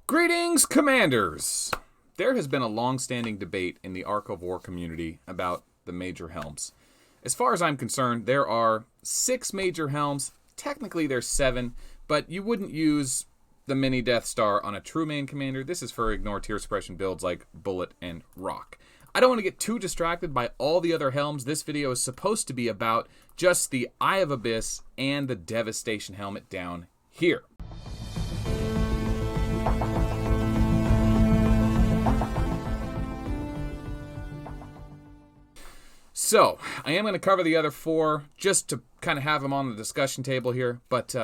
Greetings, Commanders! There has been a long-standing debate in the Ark of War community about the major helms. As far as I'm concerned, there are 6 major helms. Technically, there's 7, but you wouldn't use the mini Death Star on a true main commander. This is for ignore tier suppression builds like Bullet and Rock. I don't want to get too distracted by all the other helms. This video is supposed to be about just the Eye of Abyss and the Devastation helmet down here. So, I am going to cover the other 4 just to kind of have them on the discussion table here, but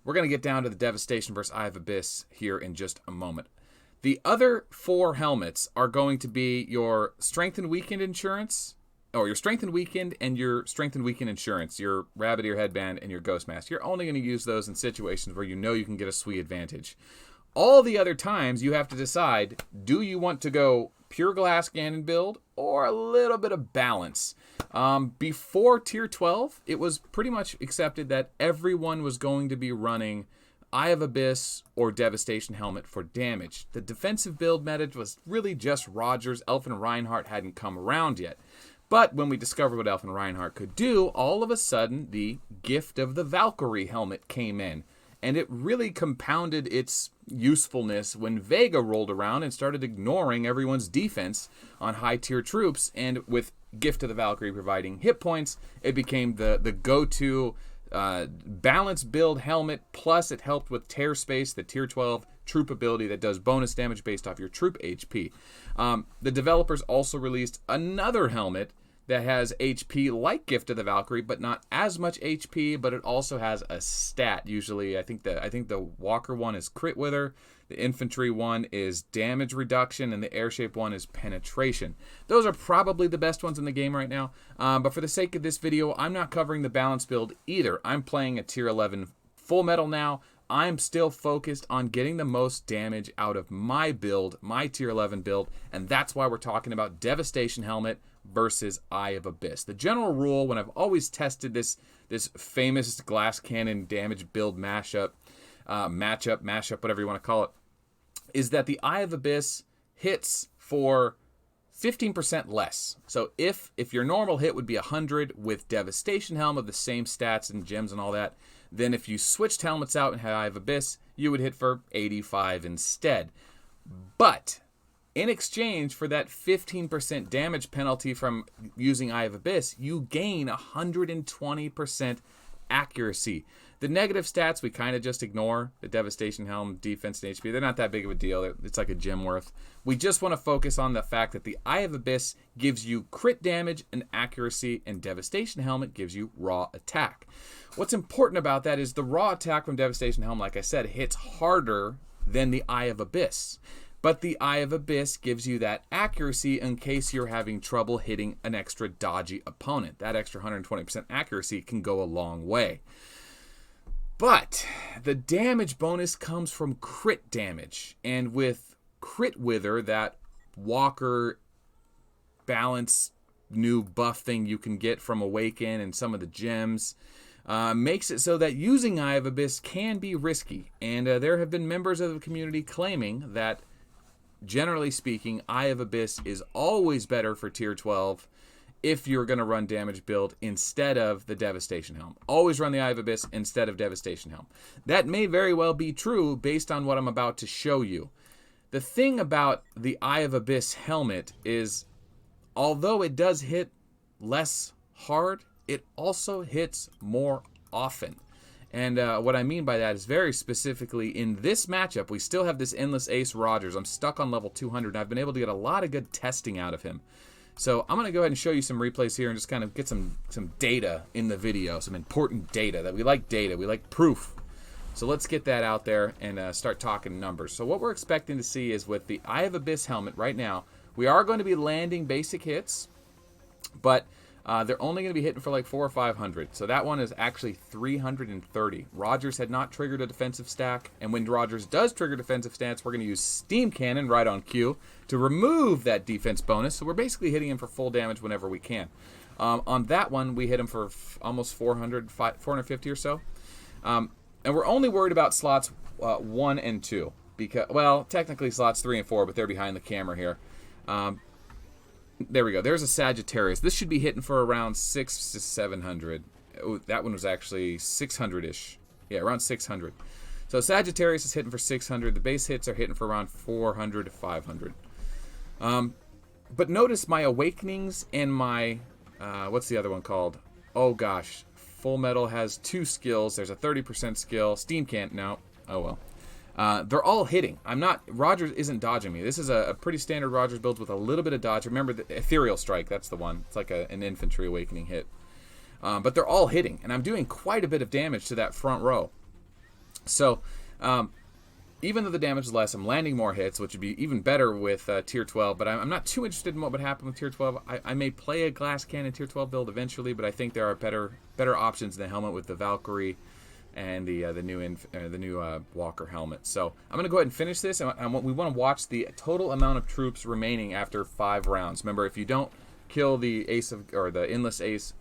we're going to get down to the Devastation versus Eye of Abyss here in just a moment. The other 4 helmets are going to be your Strength and Weakened Insurance, or your Strength and Weakened and your Strength and Weakened Insurance, your Rabbit Ear Headband and your Ghost Mask. You're only going to use those in situations where you know you can get a sweet advantage. All the other times you have to decide, do you want to go pure glass cannon build or a little bit of balance? Before tier 12, it was pretty much accepted that everyone was going to be running Eye of Abyss or Devastation helmet for damage. The defensive build method was really just Rogers. Elfin Reinhardt hadn't come around yet. But when we discovered what Elfin Reinhardt could do, all of a sudden the gift of the Valkyrie helmet came in. And it really compounded its usefulness when Vega rolled around and started ignoring everyone's defense on high-tier troops. And with Gift of the Valkyrie providing hit points, it became the go-to balance build helmet. Plus, it helped with Tear Space, the tier 12 troop ability that does bonus damage based off your troop HP. The developers also released another helmet that has HP like Gift of the Valkyrie, but not as much HP, but it also has a stat. Usually, I think the Walker one is Crit Wither, the Infantry one is Damage Reduction, and the Airship one is Penetration. Those are probably the best ones in the game right now, but for the sake of this video, I'm not covering the balance build either. I'm playing a tier 11 full metal now. I'm still focused on getting the most damage out of my build, my tier 11 build, and that's why we're talking about Devastation helmet versus Eye of Abyss. The general rule when I've always tested this famous glass cannon damage build mashup, whatever you want to call it, is that the Eye of Abyss hits for 15% less. So if your normal hit would be 100 with Devastation helmet of the same stats and gems and all that, then if you switched helmets out and had Eye of Abyss, you would hit for 85 instead. But in exchange for that 15% damage penalty from using Eye of Abyss, you gain 120% accuracy. The negative stats we kind of just ignore. The Devastation helm, defense, and HP, they're not that big of a deal. It's like a gem worth. We just want to focus on the fact that the Eye of Abyss gives you crit damage and accuracy, and Devastation helmet gives you raw attack. What's important about that is the raw attack from Devastation helm, like I said, hits harder than the Eye of Abyss. But the Eye of Abyss gives you that accuracy in case you're having trouble hitting an extra dodgy opponent. That extra 120% accuracy can go a long way. But the damage bonus comes from crit damage. And with Crit Wither, that Walker balance new buff thing you can get from Awaken and some of the gems, makes it so that using Eye of Abyss can be risky. And there have been members of the community claiming that, generally speaking, Eye of Abyss is always better for tier 12 if you're going to run damage build instead of the Devastation helm. Always run the Eye of Abyss instead of Devastation helm. That may very well be true based on what I'm about to show you. The thing about the Eye of Abyss helmet is, although it does hit less hard, it also hits more often. And what I mean by that is very specifically in this matchup, we still have this Endless Ace Rogers. I'm stuck on level 200, and I've been able to get a lot of good testing out of him. So I'm going to go ahead and show you some replays here and just kind of get some data in the video, some important data. That we like data, we like proof. So let's get that out there and start talking numbers. So what we're expecting to see is with the Eye of Abyss helmet right now, we are going to be landing basic hits, but they're only going to be hitting for like 400 or 500. So that one is actually 330. Rogers had not triggered a defensive stack. And when Rogers does trigger defensive stats, we're going to use Steam Cannon right on cue to remove that defense bonus. So we're basically hitting him for full damage whenever we can. On that one, we hit him for almost 450 or so. And we're only worried about slots 1 and 2. because, well, technically slots 3 and 4, but they're behind the camera here. There we go. There's a Sagittarius. This should be hitting for around 600 to 700. Oh, that one was actually 600-ish. Yeah, around 600. So Sagittarius is hitting for 600. The base hits are hitting for around 400 to 500. But notice my Awakenings and my, what's the other one called? Oh gosh, Full Metal has 2 skills. There's a 30% skill. Steam can't, no. Oh well. They're all hitting. Rogers isn't dodging me. This is a pretty standard Rogers build with a little bit of dodge. Remember the Ethereal Strike, that's the one. It's like an infantry awakening hit. But they're all hitting, and I'm doing quite a bit of damage to that front row. So, even though the damage is less, I'm landing more hits, which would be even better with Tier 12, but I'm not too interested in what would happen with Tier 12. I may play a Glass Cannon Tier 12 build eventually, but I think there are better options in the helmet with the Valkyrie and the new Walker helmet. So I'm going to go ahead and finish this, and we want to watch the total amount of troops remaining after 5 rounds. Remember, if you don't kill the the Endless Ace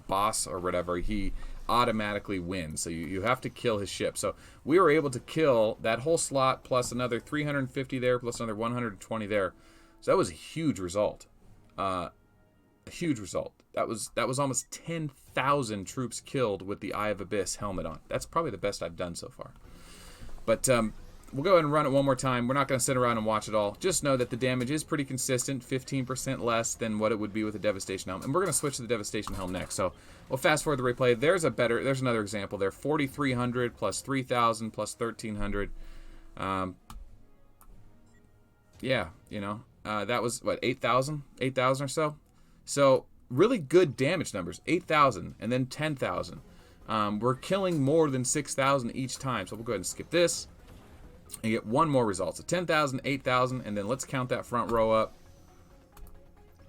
boss or whatever, he automatically wins. So you have to kill his ship. So we were able to kill that whole slot plus another 350 there, plus another 120 there. So that was a huge result. A huge result. That was almost 10,000 troops killed with the Eye of Abyss helmet on. That's probably the best I've done so far. But we'll go ahead and run it one more time. We're not going to sit around and watch it all. Just know that the damage is pretty consistent, 15% less than what it would be with a Devastation Helm. And we're going to switch to the Devastation Helm next. So we'll fast forward the replay. There's another example there. 4,300 plus 3,000 plus 1,300. Yeah, that was, what, 8,000? 8,000 or so? So really good damage numbers. 8,000 and then 10,000. We're killing more than 6,000 each time. So we'll go ahead and skip this and get one more result. So 10,000, 8,000, and then let's count that front row up.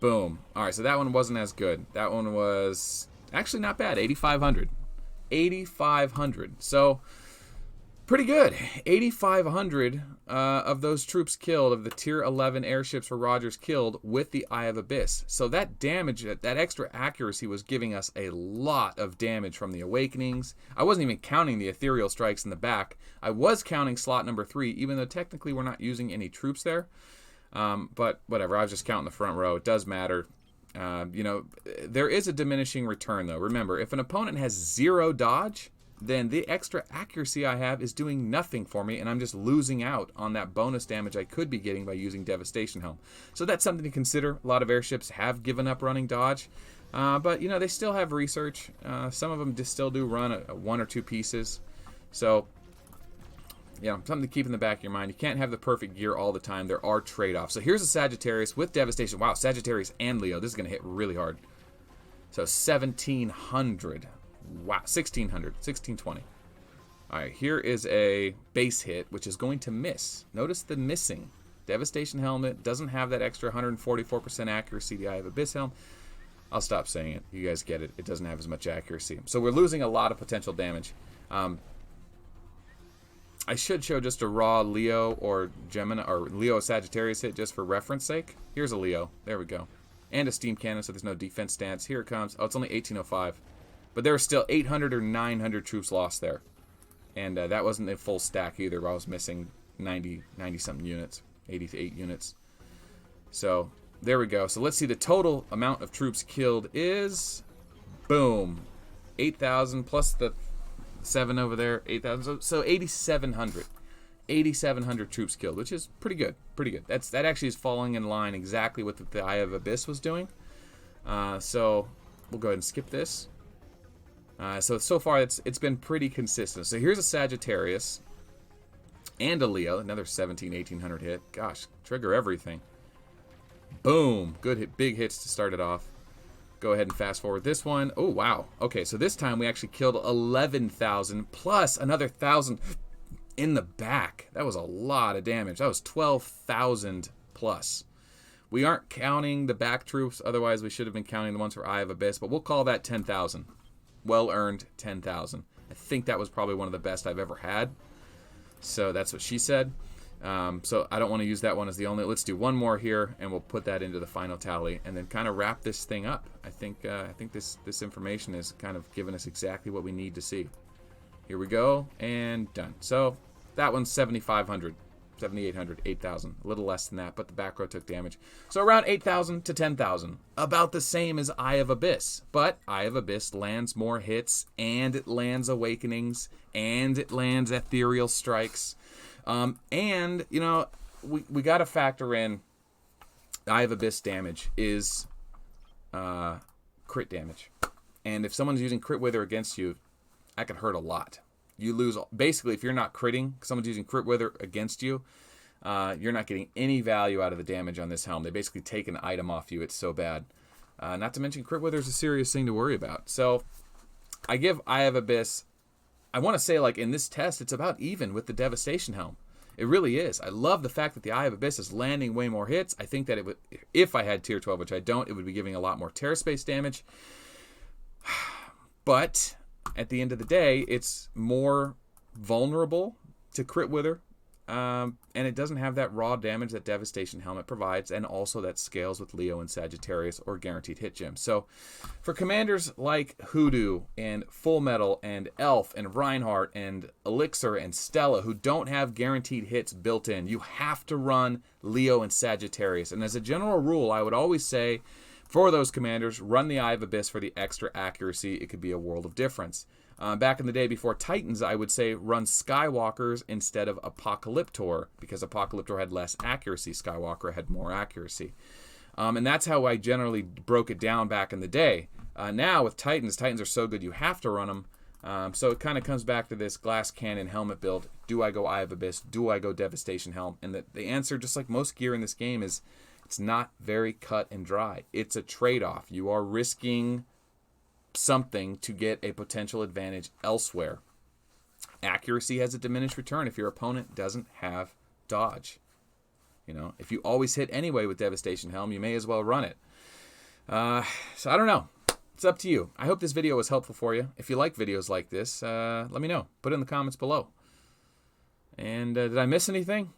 Boom. All right, so that one wasn't as good. That one was actually not bad. 8,500. 8,500. So pretty good. 8,500 of those troops killed, of the Tier 11 airships for Rogers killed with the Eye of Abyss. So that damage, that extra accuracy was giving us a lot of damage from the Awakenings. I wasn't even counting the Ethereal Strikes in the back. I was counting slot number 3, even though technically we're not using any troops there. But whatever, I was just counting the front row. It does matter. There is a diminishing return, though. Remember, if an opponent has 0 dodge, then the extra accuracy I have is doing nothing for me, and I'm just losing out on that bonus damage I could be getting by using Devastation Helm. So that's something to consider. A lot of airships have given up running dodge, but they still have research. Some of them still do run 1 or 2 pieces. So something to keep in the back of your mind. You can't have the perfect gear all the time. There are trade-offs. So here's a Sagittarius with Devastation. Wow, Sagittarius and Leo. This is going to hit really hard. So 1,700. Wow, 1,600, 1,620. All right, here is a base hit, which is going to miss. Notice the missing. Devastation Helmet doesn't have that extra 144% accuracy the Eye of Abyss Helm. I'll stop saying it. You guys get it. It doesn't have as much accuracy. So we're losing a lot of potential damage. I should show just a raw Leo or Gemini or Leo Sagittarius hit just for reference sake. Here's a Leo. There we go. And a steam cannon, so there's no defense stance. Here it comes. Oh, it's only 1805. But there were still 800 or 900 troops lost there. And that wasn't a full stack either. I was missing 90-something units, 88 units. So there we go. So let's see. The total amount of troops killed is, boom, 8,000 plus the 7 over there, 8,000. So 8,700. 8,700 troops killed, which is pretty good. Pretty good. That actually is falling in line exactly with the Eye of Abyss was doing. So we'll go ahead and skip this. So far it's been pretty consistent. So here's a Sagittarius and a Leo, another 1,800 hit. Gosh, trigger everything. Boom, good hit, big hits to start it off. Go ahead and fast forward this one. Oh wow. Okay, so this time we actually killed 11,000 plus another 1,000 in the back. That was a lot of damage. That was 12,000 plus. We aren't counting the back troops, otherwise we should have been counting the ones for Eye of Abyss, but we'll call that 10,000. Well-earned 10,000. I think that was probably one of the best I've ever had. So that's what she said. So I don't want to use that one as the only. Let's do one more here, and we'll put that into the final tally, and then kind of wrap this thing up. I think this information is kind of giving us exactly what we need to see. Here we go, and done. So That one's 7,500, 7,800, 8,000, a little less than that, but the back row took damage. So around 8,000 to 10,000, about the same as Eye of Abyss. But Eye of Abyss lands more hits, and it lands Awakenings, and it lands Ethereal Strikes. And, you know, we got to factor in Eye of Abyss damage is crit damage. And if someone's using Crit Wither against you, that can hurt a lot. You lose, basically, if you're not critting, someone's using Crit Wither against you, you're not getting any value out of the damage on this helm. They basically take an item off you. It's so bad. Not to mention, Crit Wither is a serious thing to worry about. So I give Eye of Abyss, I want to say, like, in this test, it's about even with the Devastation helm. It really is. I love the fact that the Eye of Abyss is landing way more hits. I think that it would, if I had tier 12, which I don't, it would be giving a lot more Terra Space damage. But at the end of the day, it's more vulnerable to Crit Wither, and it doesn't have that raw damage that Devastation Helmet provides, and also that scales with Leo and Sagittarius or guaranteed hit gems. So for commanders like Hoodoo and Full Metal and Elf and Reinhardt and Elixir and Stella who don't have guaranteed hits built in, you have to run Leo and Sagittarius. And as a general rule, I would always say, for those commanders, run the Eye of Abyss for the extra accuracy. It could be a world of difference. Back in the day before Titans, I would say run Skywalkers instead of Apocalyptor, because Apocalyptor had less accuracy. Skywalker had more accuracy. And that's how I generally broke it down back in the day. Now with Titans are so good you have to run them. So it kind of comes back to this glass cannon helmet build. Do I go Eye of Abyss? Do I go Devastation Helm? And the answer, just like most gear in this game, is it's not very cut and dry. It's a trade-off. You are risking something to get a potential advantage elsewhere. Accuracy has a diminished return if your opponent doesn't have dodge. You know, if you always hit anyway with Devastation Helm, you may as well run it. So I don't know. It's up to you. I hope this video was helpful for you. If you like videos like this, let me know. Put it in the comments below. And did I miss anything?